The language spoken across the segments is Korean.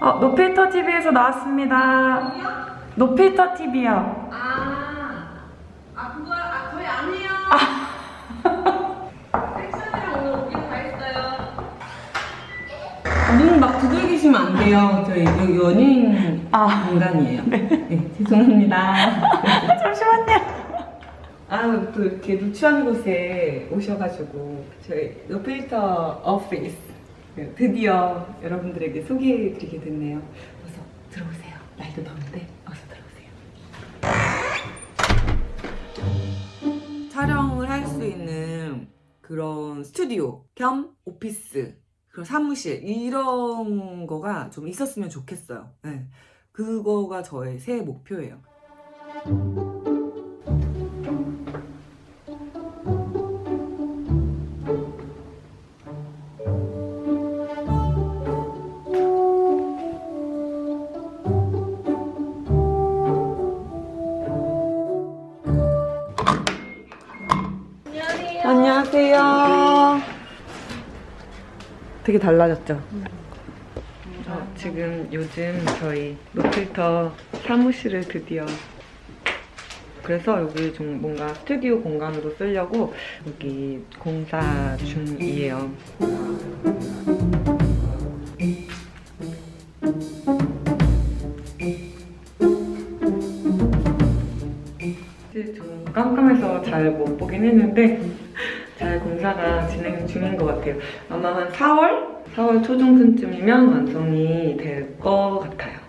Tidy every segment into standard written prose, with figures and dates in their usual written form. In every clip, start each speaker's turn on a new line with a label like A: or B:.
A: 노필터 TV에서 나왔습니다.
B: 아니요?
A: 노필터 TV요.
B: 저희 아니에요. 섹션이랑 오늘 오긴 다 했어요. 눈 막 두들기시면 안 돼요. 저희 여기 연예인 공간이에요. 네, 죄송합니다.
A: 잠시만요.
B: 또 이렇게 누추한 곳에 오셔가지고 저희 노필터 오피스 드디어 여러분들에게 소개해드리게 됐네요. 어서 들어오세요. 날도 더운데 어서 들어오세요. 촬영을 할 수 있는 그런 스튜디오 겸 오피스, 그런 사무실 이런 거가 좀 있었으면 좋겠어요. 네. 그거가 저의 새해 목표예요. 안녕하세요. 되게 달라졌죠? 지금 요즘 저희 노필터 사무실을 드디어, 그래서 여기 좀 뭔가 스튜디오 공간으로 쓰려고 여기 공사 중이에요. 좀 깜깜해서 잘 못 보긴 했는데 잘 공사가 진행 중인 것 같아요. 아마 한 4월 초중순쯤이면 완성이 될 것 같아요.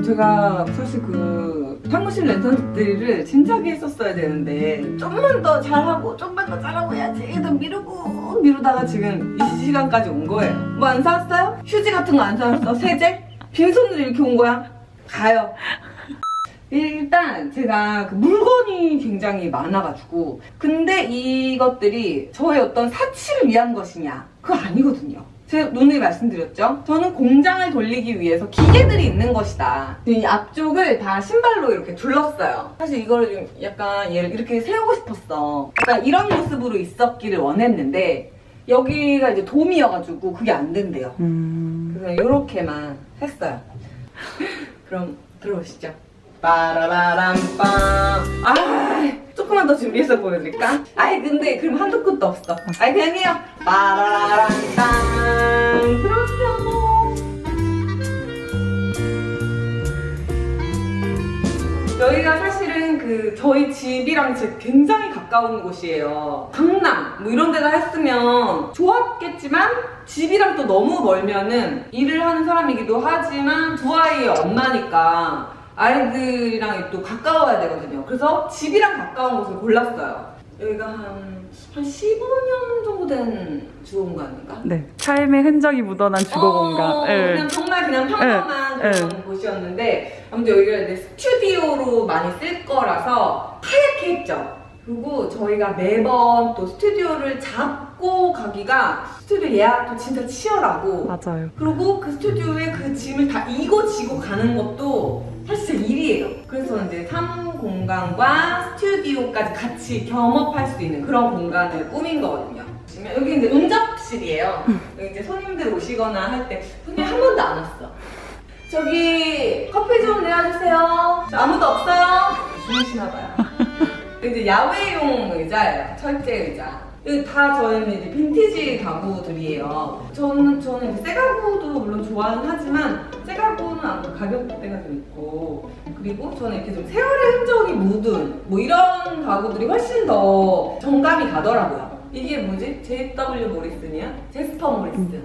B: 제가 사실 그 사무실 랜선들을 진작에 했었어야 되는데 좀만 더 잘하고 좀만 더 잘하고 해야지 해도 미루다가 지금 이 시간까지 온 거예요. 뭐 안 사왔어요? 휴지 같은 거 안 사왔어? 세제? 빈손으로 이렇게 온 거야? 가요. 일단 제가 그 물건이 굉장히 많아가지고, 근데 이것들이 저의 어떤 사치를 위한 것이냐? 그거 아니거든요. 제가 논의 말씀드렸죠? 저는 공장을 돌리기 위해서 기계들이 있는 것이다. 이 앞쪽을 다 신발로 이렇게 둘렀어요. 사실 이거를 좀 약간 얘를 이렇게 세우고 싶었어. 약간 이런 모습으로 있었기를 원했는데 여기가 이제 돔이어가지고 그게 안 된대요. 그래서 이렇게만 했어요. 그럼 들어오시죠. 빠라라람빰. 조금만 더 준비해서 보여드릴까? 근데 그럼 한도 끝도 없어. 그냥 해요. 빠라라람빰. 들어오세요. 여기가 사실은 저희 집이랑 굉장히 가까운 곳이에요. 강남 뭐 이런 데다 했으면 좋았겠지만 집이랑 또 너무 멀면은 일을 하는 사람이기도 하지만 두 아이의 엄마니까 아이들이랑 또 가까워야 되거든요. 그래서 집이랑 가까운 곳을 골랐어요. 여기가 한 15년 정도 된 주거 공간인가?
A: 네, 삶의 흔적이 묻어난 주거 공간.
B: 그냥 정말 그냥 평범한 그런 곳이었는데 아무튼 여기가 이제 스튜디오로 많이 쓸 거라서 하얗게 했죠. 그리고 저희가 매번 또 스튜디오를 잡고 가기가 스튜디오 예약도 진짜 치열하고,
A: 맞아요.
B: 그리고 그 스튜디오에 그 짐을 다 이고 지고 가는 것도 사실 제 일이에요. 그래서 이제 사무공간과 스튜디오까지 같이 겸업할 수 있는 그런 공간을 꾸민 거거든요. 여기 이제 응접실이에요. 여기 이제 손님들 오시거나 할 때 손님 한 번도 안 왔어. 저기 커피 좀 내와주세요. 아무도 없어요? 주무시나 봐요. 이제 야외용 의자예요. 철제 의자. 여기 다 저희는 이제 빈티지 가구들이에요. 저는 이제 새 가구도 물론 좋아는 하지만 새 가구는 아무래도 가격대가 좀 있고, 그리고 저는 이렇게 좀 세월의 흔적이 묻은 뭐 이런 가구들이 훨씬 더 정감이 가더라고요. 이게 뭐지? JW 모리슨이야? 제스퍼 모리슨.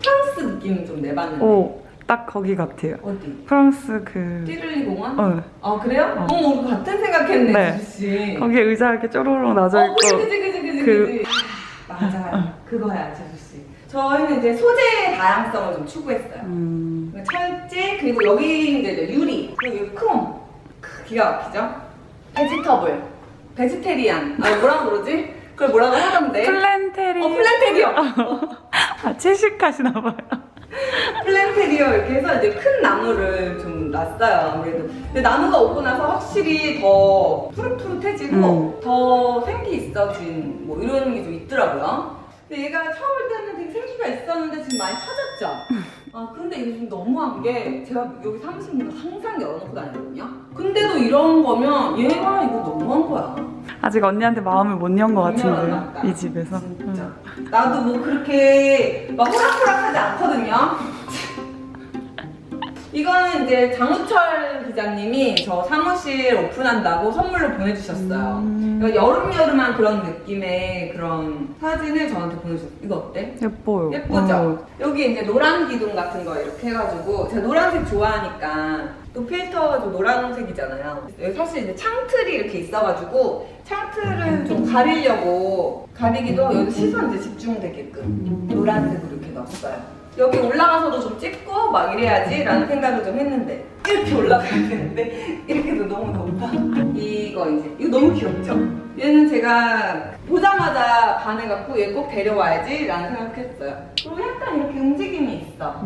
B: 프랑스 느낌 좀 내봤는데.
A: 딱 거기 같아요.
B: 어디?
A: 프랑스
B: 띠를리 공원? 그래요?
A: 어.
B: 어머, 같은 생각했네,
A: 네.
B: 제수씨.
A: 거기에 의자 이렇게 쪼르륵 놔져있고.
B: 그치. 맞아요. 그거야, 제수씨. 저희는 이제 소재의 다양성을 좀 추구했어요. 철제, 그리고 여기 이제 유리, 그리고 여기 크롬. 기가 막히죠? 베지테리안. 뭐라고 그러지? 그걸 뭐라고 하던데? 플랜테리어.
A: 채식하시나봐요.
B: 플랜테리어 이렇게 해서 이제 큰 나무를 좀 놨어요. 아무래도. 근데 나무가 오고 나서 확실히 더 푸릇푸릇해지고 더 생기 있어진 뭐 이런 게 좀 있더라고요. 근데 얘가 처음 올 때는 되게 생기가 있었는데 지금 많이 찾았죠? 아 근데 이게 좀 너무한 게 제가 여기 사무실 문을 항상 열어놓고 다니거든요? 근데도 이런 거면 얘가 이거 너무한 거야.
A: 아직 언니한테 마음을 못 연 것
B: 못 열었나
A: 같은데
B: 보다.
A: 이 집에서.
B: 진짜. 나도 뭐 그렇게 막 호락호락하지 않거든요? 이거는 이제 장우철 기자님이 저 사무실 오픈한다고 선물로 보내주셨어요. 그러니까 여름여름한 그런 느낌의 그런 사진을 저한테 보내주셨어요. 이거 어때?
A: 예뻐요.
B: 예쁘죠? 여기 이제 노란 기둥 같은 거 이렇게 해가지고 제가 노란색 좋아하니까 또 필터가 좀 노란색이잖아요. 여기 사실 이제 창틀이 이렇게 있어가지고 창틀을 좀 가리려고 가리기도 여기 시선 이제 집중되게끔 노란색으로 이렇게 넣었어요. 여기 올라가서도 좀 찍고 막 이래야지 라는 생각을 좀 했는데 이렇게 올라가야 되는데 이렇게도 너무 높아. 이거 너무 귀엽죠? 얘는 제가 보자마자 반해갖고 얘 꼭 데려와야지 라는 생각했어요. 그리고 약간 이렇게 움직임이 있어.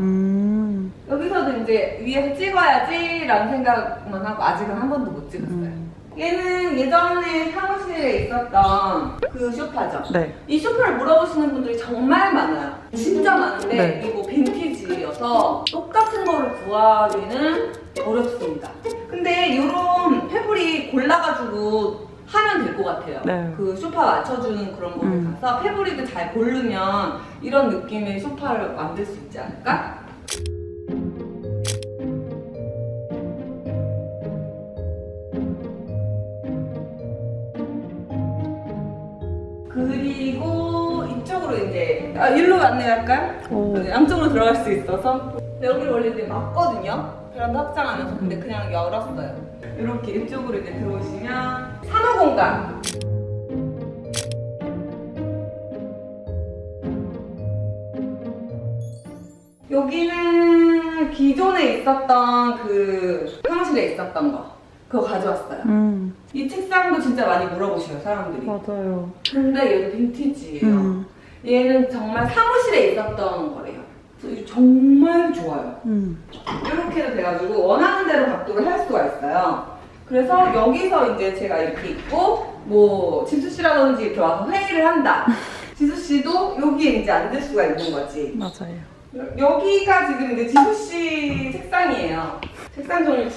B: 여기서도 이제 위에서 찍어야지 라는 생각만 하고 아직은 한 번도 못 찍었어요. 얘는 예전에 사무실에 있었던 그 소파죠?
A: 네.
B: 이 소파를 물어보시는 분들이 정말 많아요. 진짜 많은데
A: 네.
B: 이거 빈티지여서 똑같은 거를 구하기는 어렵습니다. 근데 이런 패브릭 골라가지고 하면 될 것 같아요.
A: 네.
B: 그 소파 맞춰주는 그런 거를 가서 패브릭을 잘 고르면 이런 느낌의 소파를 만들 수 있지 않을까? 그리고 이쪽으로 이제 일로 안내할까요?
A: 오.
B: 양쪽으로 들어갈 수 있어서 여기를 원래 이제 막거든요. 베란다 확장하면서 근데 그냥 열었어요. 이렇게 이쪽으로 이제 들어오시면 산후 공간. 여기는 기존에 있었던 그 사무실에 있었던 거 그거 가져왔어요. 이 책상도 진짜 많이 물어보셔요 사람들이.
A: 맞아요.
B: 근데 얘도 빈티지예요. 얘는 정말 사무실에 있었던 거래요. 그래서 이거 정말 좋아요. 이렇게도 돼가지고 원하는 대로 각도를 할 수가 있어요. 그래서 여기서 이제 제가 이렇게 있고 뭐 지수 씨라든지 이렇게 와서 회의를 한다. 지수 씨도 여기에 이제 앉을 수가 있는 거지.
A: 맞아요.
B: 여기가 지금 이제 지수 씨 책상이에요. 책상 정리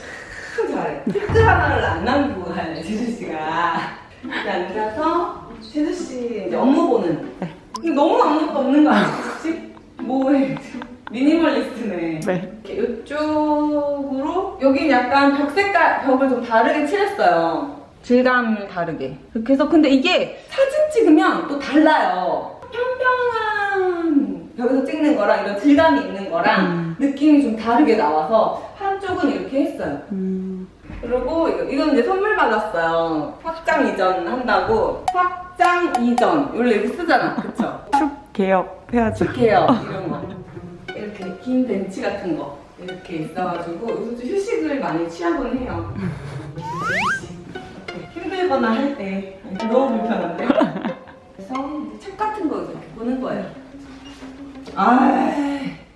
B: 참 잘해. 책들 하나를 안 남기고 가요, 지수 씨가. 이렇게 앉아서 지수 씨 이제 업무 보는. 근데 너무 아무것도 없는 거 아니야, 지수 씨? 뭐해? 미니멀리스트네.
A: 네.
B: 이렇게 이쪽으로 여긴 약간 벽 색깔 벽을 좀 다르게 칠했어요. 질감을 다르게. 이렇게 해서 근데 이게 사진 찍으면 또 달라요. 평평한 벽에서 찍는 거랑 이런 질감이 있는 거랑 느낌이 좀 다르게 나와서 한쪽은 이렇게 했어요. 그리고 이건 이제 선물 받았어요. 확장 이전 한다고. 확장 이전. 원래 이렇게 쓰잖아. 그쵸?
A: 축 개업 해야죠.
B: 이렇게요. 이런 거. 이렇게 긴 벤치 같은 거. 이렇게 있어가지고 여기서 좀 휴식을 많이 취하곤 해요. 힘들거나 할 때. 너무 불편한데? 그래서 책 같은 거 이렇게 보는 거예요. 아,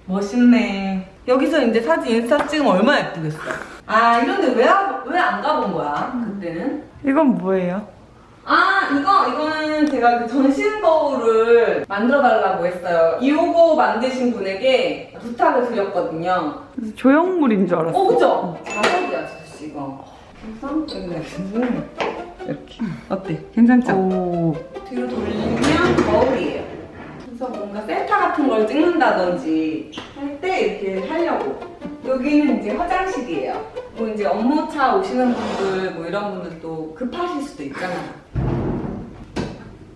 B: 멋있네. 여기서 이제 사진 인스타 찍으면 얼마나 예쁘겠어. 아, 이런데 왜 안 가본 거야, 그때는?
A: 이건 뭐예요?
B: 아, 이거는 제가 그 전신 거울을 만들어 달라고 했어요. 이거 만드신 분에게 부탁을 드렸거든요.
A: 조형물인 줄 알았어.
B: 그죠? 자석이야, 지수씨, 이거. 그래서 이렇게. 어때? 괜찮죠?
A: 오.
B: 뒤로 돌리면 거울이에요. 그래서 뭔가 셀카 같은 걸 찍는다든지 할 때 이렇게 하려고. 여기는 이제 화장실이에요. 뭐 이제 업무차 오시는 분들, 뭐 이런 분들도 급하실 수도 있잖아요.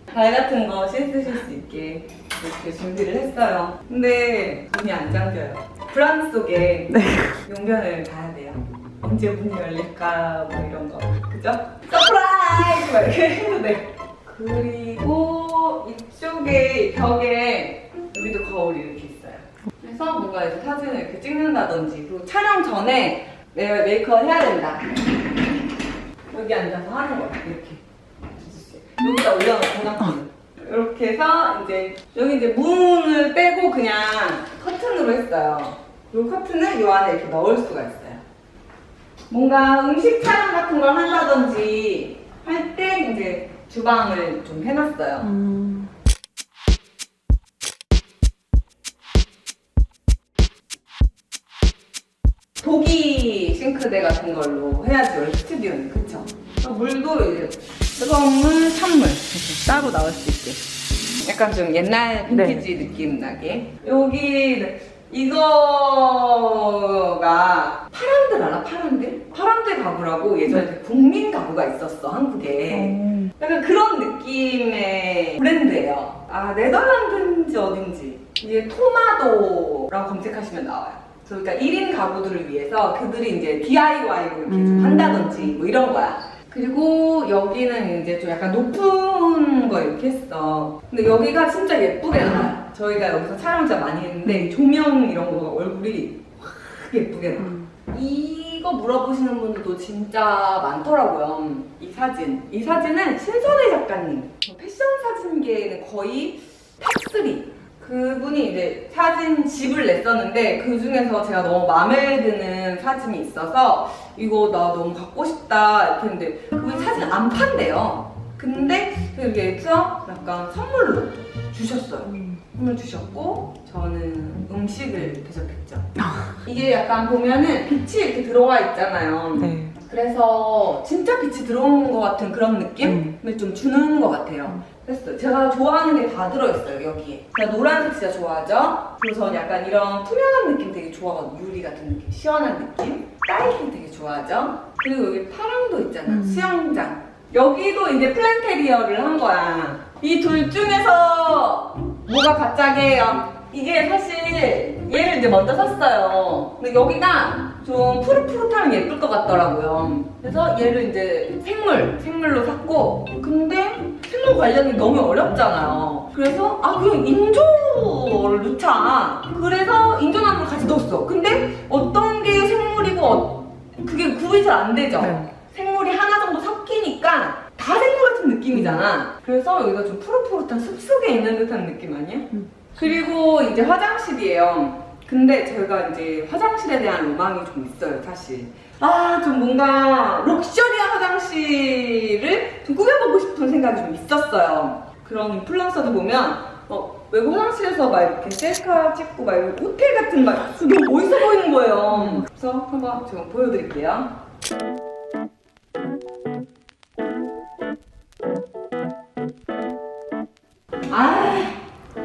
B: 발 같은 거 씻으실 수 있게 이렇게 준비를 했어요. 근데 문이 안 잠겨요. 불안 속에 용변을 가야 돼요. 언제 문이 열릴까 뭐 이런 거. 그죠? 서프라이즈! 막 이렇게 해도 돼. 그리고 이쪽에 벽에 여기도 거울이 이렇게 있어요. 그래서 뭔가 이제 사진을 이렇게 찍는다든지 그리고 촬영 전에 메이크업 해야 된다. 여기 앉아서 하는 거야. 이렇게. 여기다 올려놓고 놨거든. 이렇게 해서 이제 여기 이제 문을 빼고 그냥 커튼으로 했어요. 이 커튼을 이 안에 이렇게 넣을 수가 있어요. 뭔가 음식 촬영 같은 걸 한다든지 할 때 이제 주방을 좀 해놨어요. 싱크대 같은 걸로 해야지 원래 스튜디오는. 그쵸? 물도 이제 뜨거운 물, 찬물 이렇게 따로 나올 수 있게. 약간 좀 옛날 빈티지 느낌 나게. 여기 이거가 파란들 알아? 파란들? 파란들 가구라고 예전에 국민 가구가 있었어, 한국에. 약간 그런 느낌의 브랜드예요. 아, 네덜란드인지 어딘지. 이게 토마도라고 검색하시면 나와요. 그러니까 1인 가구들을 위해서 그들이 이제 DIY로 이렇게 좀 한다든지 뭐 이런 거야. 그리고 여기는 이제 좀 약간 높은 거 이렇게 했어. 근데 여기가 진짜 예쁘게 나와요. 저희가 여기서 촬영 진짜 많이 했는데 조명 이런 거 얼굴이 확 예쁘게 나와. 이거 물어보시는 분들도 진짜 많더라고요. 이 사진. 이 사진은 신선혜 작가님. 패션 사진계에는 거의 탑3. 그분이 이제 사진 집을 냈었는데 그 중에서 제가 너무 마음에 드는 사진이 있어서 이거 나 너무 갖고 싶다 이렇게 했는데 그분이 사진 안 판대요. 근데 여기에서 약간 선물로 주셨어요. 선물 주셨고 저는 음식을 대접했죠. 이게 약간 보면은 빛이 이렇게 들어와 있잖아요.
A: 네.
B: 그래서 진짜 빛이 들어오는 것 같은 그런 느낌을 좀 주는 것 같아요. 그래서 제가 좋아하는 게 다 들어있어요, 여기에. 제가 노란색 진짜 좋아하죠? 그리고 저는 약간 이런 투명한 느낌 되게 좋아하거든요. 유리 같은 느낌, 시원한 느낌. 딸기 되게 좋아하죠? 그리고 여기 파랑도 있잖아, 수영장. 여기도 이제 플랜테리어를 한 거야. 이 둘 중에서 뭐가 가짜게요? 이게 사실 얘를 이제 먼저 샀어요. 근데 여기가 좀 푸릇푸릇하면 예쁠 것 같더라고요. 그래서 얘를 이제 생물로 샀고, 근데 생물 관련이 너무 어렵잖아요. 그래서 그럼 인조를 넣자. 그래서 인조나무를 같이 넣었어. 근데 어떤 게 생물이고 그게 구분이 잘 안 되죠.
A: 네.
B: 생물이 하나 정도 섞이니까 다 생물 같은 느낌이잖아. 그래서 여기가 좀 푸릇푸릇한 숲속에 있는 듯한 느낌 아니야? 그리고 이제 화장실이에요. 근데 제가 이제 화장실에 대한 로망이 좀 있어요, 사실. 좀 뭔가 럭셔리한 화장실을 좀 꾸며보고 싶은 생각이 좀 있었어요. 그런 인플루언서들 보면 외국 화장실에서 막 이렇게 셀카 찍고 막 이런 호텔 같은 막 너무 멋있어 보이는 거예요. 그래서 한번 제가 보여드릴게요.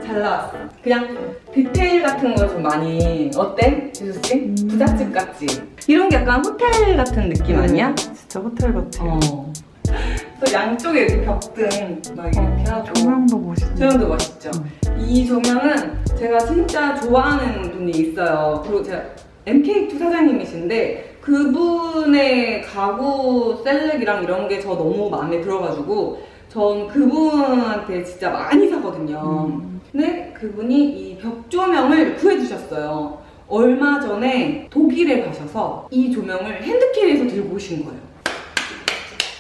B: 잘 나왔어. 그냥 디테일 같은 거 좀 많이 어때? 지수씨? 부잣집 같지? 이런 게 약간 호텔 같은 느낌 아니야?
A: 진짜 호텔 같아요.
B: 또 양쪽에 이렇게 벽등 막 이렇게 하고
A: 조명도 멋있네.
B: 조명도 멋있죠? 이 조명은 제가 진짜 좋아하는 분이 있어요. 그리고 제가 MK2 사장님이신데 그분의 가구 셀렉이랑 이런 게 저 너무 마음에 들어가지고 전 그분한테 진짜 많이 사거든요. 근데 그분이 이 벽 조명을 구해주셨어요. 얼마 전에 독일에 가셔서 이 조명을 핸드캐리에서 들고 오신 거예요.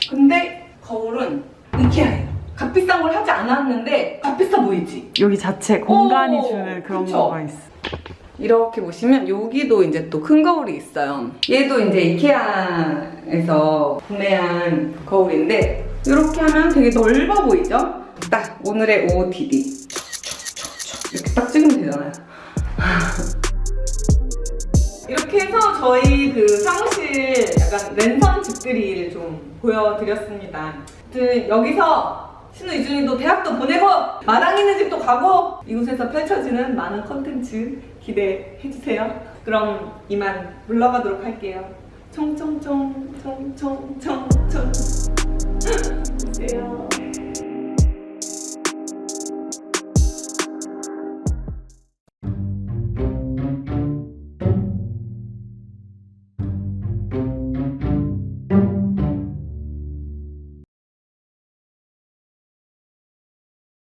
B: 근데 거울은 이케아예요. 값비싼 걸 하지 않았는데 값비싸 보이지?
A: 여기 자체 공간이 주는 그런
B: 그쵸?
A: 거가 있어.
B: 이렇게 보시면 여기도 이제 또 큰 거울이 있어요. 얘도 이제 이케아에서 구매한 거울인데 이렇게 하면 되게 넓어 보이죠? 딱 오늘의 OOTD 이렇게 딱 찍으면 되잖아요. 이렇게 해서 저희 그 사무실 약간 랜선 집들이를 좀 보여드렸습니다. 여기서 신우 이준이도 대학도 보내고 마당 있는 집도 가고 이곳에서 펼쳐지는 많은 컨텐츠 기대해주세요. 그럼 이만 물러가도록 할게요. 총총총 총총총총 보세요.